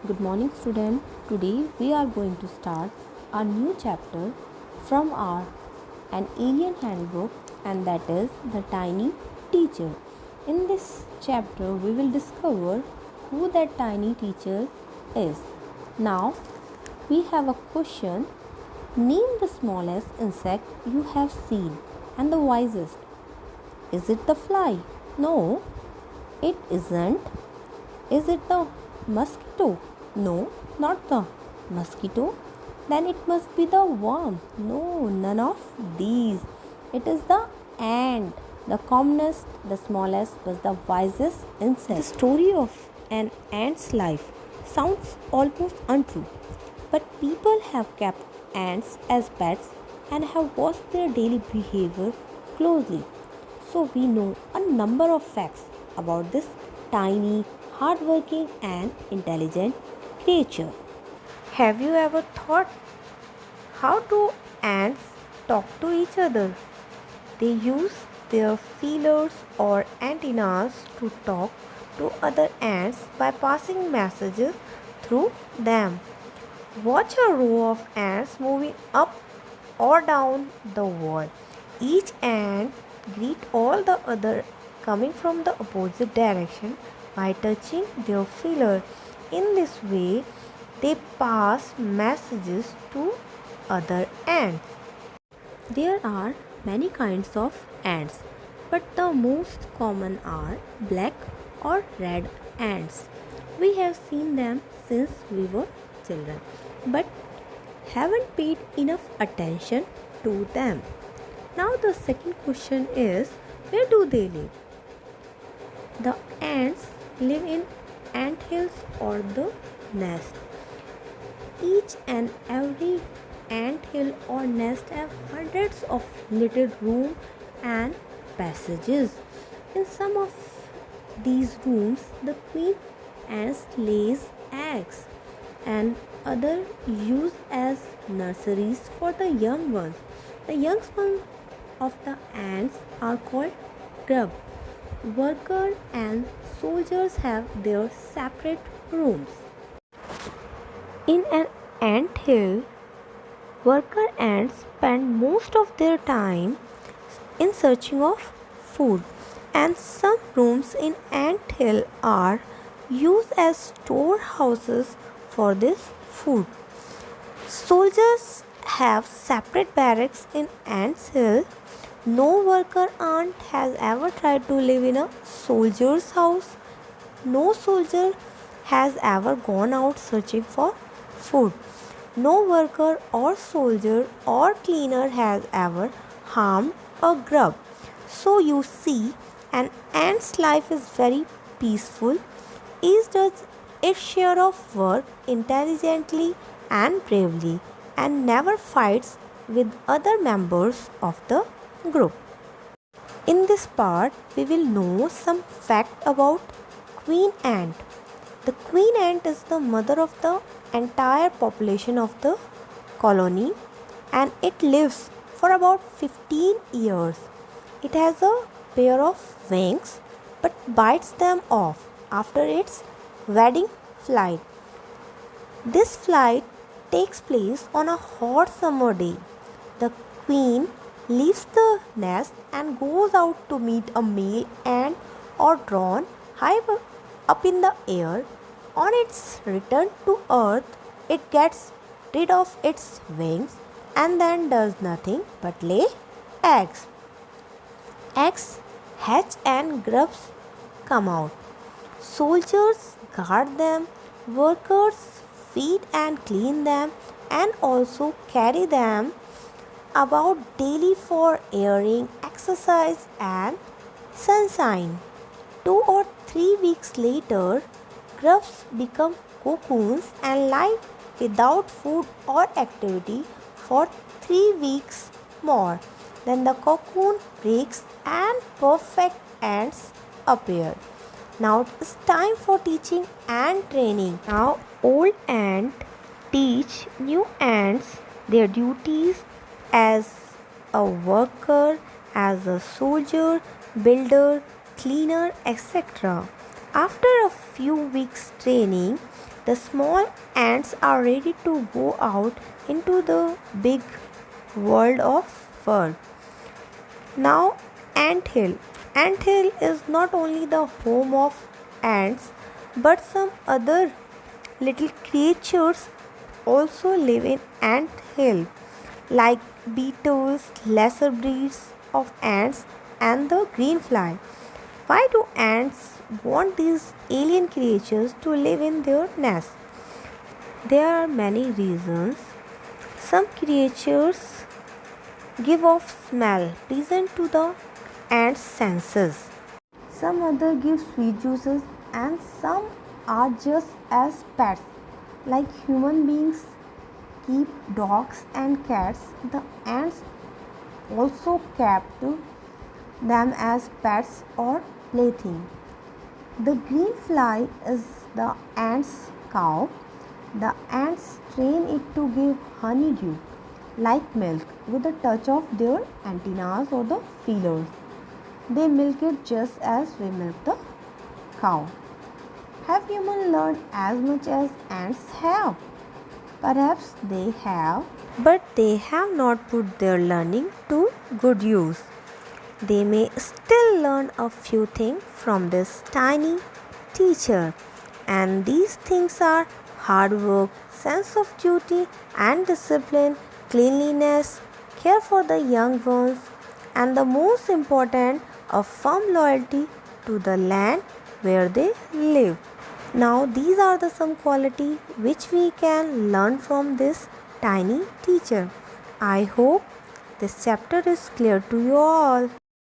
Good morning, student. Today we are going to start a new chapter from our an alien handbook, and that is the tiny teacher. In this chapter, we will discover who that tiny teacher is. Now, we have a question. Name the smallest insect you have seen and the wisest. Is it the fly? No, it isn't. Is it the mosquito? No, not the mosquito. Then it must be the worm. No, none of these. It is the ant, the commonest, the smallest, but the wisest insect. The story of an ant's life sounds almost untrue, but people have kept ants as pets and have watched their daily behavior closely. So we know a number of facts about this tiny, hardworking, and intelligent creature. Have you ever thought, how do ants talk to each other? They use their feelers or antennas to talk to other ants by passing messages through them. Watch a row of ants moving up or down the wall. Each ant greet all the other coming from the opposite direction by touching their feeler. In this way, they pass messages to other ants. There are many kinds of ants, but the most common are black or red ants. We have seen them since we were children, but haven't paid enough attention to them. Now, the second question is, where do they live? The ants live in ant hills or the nest. Each and every ant hill or nest have hundreds of little rooms and passages. In some of these rooms, the queen ants lays eggs, and other used as nurseries for the young ones. The young ones of the ants are called grub. Workers and soldiers have their separate rooms. In an ant hill, worker ants spend most of their time in searching of food, and some rooms in ant hill are used as storehouses for this food. Soldiers have separate barracks in ants hill. No worker ant has ever tried to live in a soldier's house. No soldier has ever gone out searching for food. No worker or soldier or cleaner has ever harmed a grub. So you see, an ant's life is very peaceful. Each does its share of work intelligently and bravely, and never fights with other members of the group. In this part, we will know some fact about queen ant. The queen ant is the mother of the entire population of the colony, and it lives for about 15 years. It has a pair of wings but bites them off after its wedding flight. This flight takes place on a hot summer day. The queen leaves the nest and goes out to meet a male ant or drone high up in the air. On its return to earth, it gets rid of its wings and then does nothing but lay eggs. Eggs hatch and grubs come out. Soldiers guard them, workers feed and clean them, and also carry them about daily for airing, exercise, and sunshine. 2 or 3 weeks later, grubs become cocoons and lie without food or activity for 3 weeks more. Then the cocoon breaks and perfect ants appear. Now it's time for teaching ant training. Now old ants teach new ants their duties as a worker, as a soldier, builder, cleaner, etc. After a few weeks training, The small ants are ready to go out into the big world of fur. Now, ant hill. Ant hill is not only the home of ants but some other little creatures also live in ant hill like beetles, lesser breeds of ants, and the green fly. Why do ants want these alien creatures to live in their nest? There are many reasons. Some creatures give off smell pleasant to the ants' senses. Some other give sweet juices, and some are just as pets. Like human beings keep dogs and cats, the ants also kept them as pets or plaything. The green fly is the ant's cow. The ants train it to give honeydew like milk with a touch of their antennas or the feelers. They milk it just as we milk the cow. Have humans learned as much as ants have? Perhaps they have, but they have not put their learning to good use. They may still learn a few things from this tiny teacher, and these things are hard work, sense of duty and discipline, cleanliness, care for the young ones, and the most important, a firm loyalty to the land where they live. Now, these are the some quality which we can learn from this tiny teacher. I hope this chapter is clear to you all.